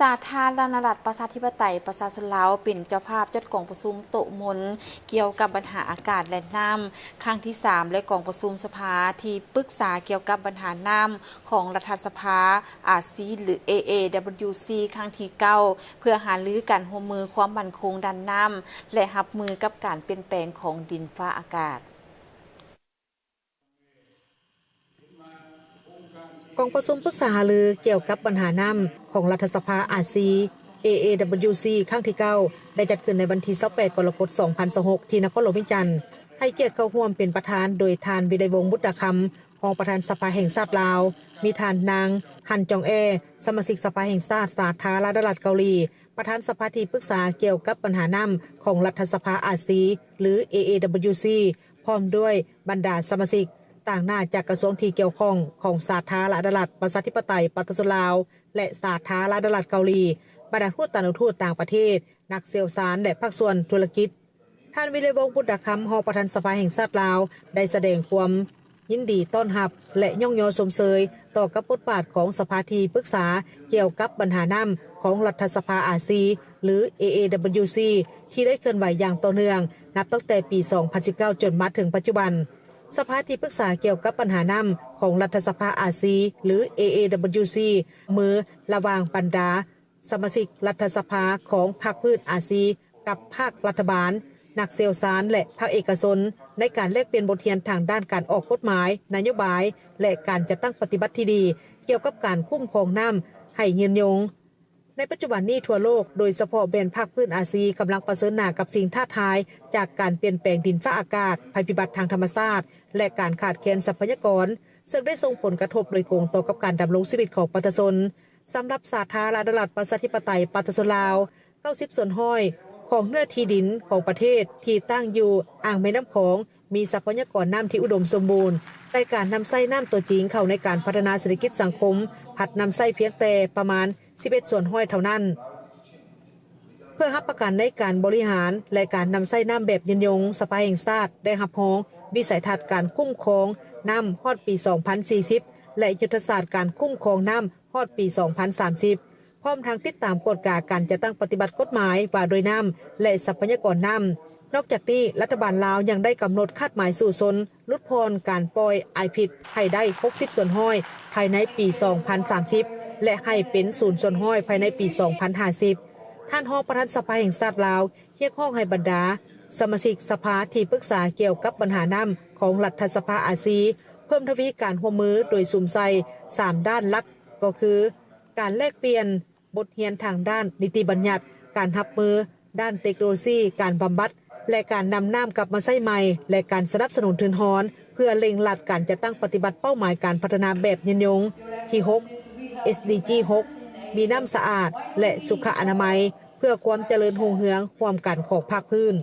สาธารณรัฐประชาธิปไตยประชาชนลาวเป็นเจ้าภาพจัดกองประชุมโต๊ะมนเกี่ยวกับปัญหาอากาศและน้ำครั้งที่3และกองประชุมสภาที่ปรึกษาเกี่ยวกับปัญหาน้ำของรัฐสภาอาซีหรือ AAWC ครั้งที่9เพื่อหารือการร่วมมือความมั่นคงด้านน้ำและรับมือกับการเปลี่ยนแปลงของดินฟ้าอากาศกองประชุมปรึกษาหารือเกี่ยวกับปัญหาน้ำของรัฐสภาอาซี AAWC ครั้งที่9ได้จัดขึ้นในวันที่28กรกฎาคม2026ที่นครหลวงวิจันทร์ให้เกียรติเข้าร่วมเป็นประธานโดยทานวิไลวงศ์บุตรคำรองประธานสภาแห่งชาติลาวมีทานนางฮันจองแอสมาชิกสภาแห่งชาติสาธารณรัฐเกาหลีประธานสภาที่ปรึกษาเกี่ยวกับปัญหาน้ำของรัฐสภาอาซีหรือ AAWC พร้อมด้วยบรรดาสมาชิกต่างหน้าจากกระทรวงที่เกี่ยวข้องของสาธารณรัฐประชาธิปไตยประชาชนลาวและสาธารณรัฐเกาหลีบรรดาทูตต่างทูตต่างประเทศนักเซลล์สารและภาคส่วนธุรกิจท่านวิไลวงศ์บุตรคำรองประธานสภาแห่งชาติลาวได้แสดงความยินดีต้อนรับและย่องยอสมเสยต่อกับบทบาทของสภาที่ปรึกษาเกี่ยวกับปัญหาน้ำของรัฐสภาอาซีหรือ AAWC ที่ได้เคลื่อนไหวอย่างต่อเนื่องนับตั้งแต่ปี 2019 จนมาถึงปัจจุบันสภาที่ปรึกษาเกี่ยวกับปัญหาน้ำของรัฐสภาอาซีหรือ AAWC มือระหว่างบรรดาสมาชิกรัฐสภาของพรรคพืชอาซีกับภาครัฐบาลนักเซลล์สารและภาคเอกชนในการแลกเปลี่ยนบทเรียนทางด้านการออกกฎหมายนโยบายและการจัดตั้งปฏิบัติที่ดีเกี่ยวกับการคุ้มครองน้ำให้ยืนยงในปัจจุบันนี้ทั่วโลกโดยเฉพาะแบนภาคพื้นอาซีกำลังเผชิญหน้ากับสิ่งท้าทายจากการเปลี่ยนแปลงดินฟ้าอากาศภัยพิบัติทางธรรมชาติและการขาดแคลนทรัพยากรซึ่งได้ส่งผลกระทบโดยตรงต่อกับการดำรงชีวิตของประชาชนสำหรับสาธารณรัฐประชาธิปไตยประชาชนลาว90ส่วนห้อยของเนื้อที่ดินของประเทศที่ตั้งอยู่อ่างแม่น้ำของมีทรัพยากรน้ำที่อุดมสมบูรณ์แต่การนำใส่น้ำตัวจริงเข้าในการพัฒนาเศรษฐกิจสังคมผัดนำใส่เพียงแต่ประมาณ11ส่วนห้อยเท่านั้นเพื่อรับประกันในการบริหารและการนำใส่น้ำแบบยืนยงสภาแห่งชาติได้รับรองวิสัยทัศน์การคุ้มครองน้ำฮอดปี 2040 และยุทธศาสตร์การคุ้มครองน้ำฮอดปี 2030 พร้อมทางติดตามกฎกาการจะตั้งปฏิบัติกฎหมายว่าโดยน้ำและทรัพยากรน้ำนอกจากนี้รัฐบาลลาวยังได้กำหนดคาดหมายสู่ชนลดพรการปล่อยไอพิษให้ได้60ส่วนห้อยภายในปี 2030 และให้เป็น0ส่วนห้อยภายในปี 2050 ท่านรองประธานสภาแห่งชาติลาวเรียกร้องให้บรรดาสมาชิกสภาที่ปรึกษาเกี่ยวกับปัญหาน้ำของรัฐสภาอาซีเพิ่มทวีการร่วมมือโดยสุ่มใส่3ด้านหลักก็คือการแลกเปลี่ยนบทเรียนทางด้านนิติบัญญัติการรับมือด้านเทคโนโลยีการบำบัดและการนำน้ำกลับมาใช้ใหม่และการสนับสนุนทุนฮอนเพื่อเร่งรัดการจะตั้งปฏิบัติเป้าหมายการพัฒนาแบบยืนยงที่6 SDG 6มีน้ำสะอาดและสุขอนามัยเพื่อความเจริญรุ่งเรืองร่วมกันของภาคพื้น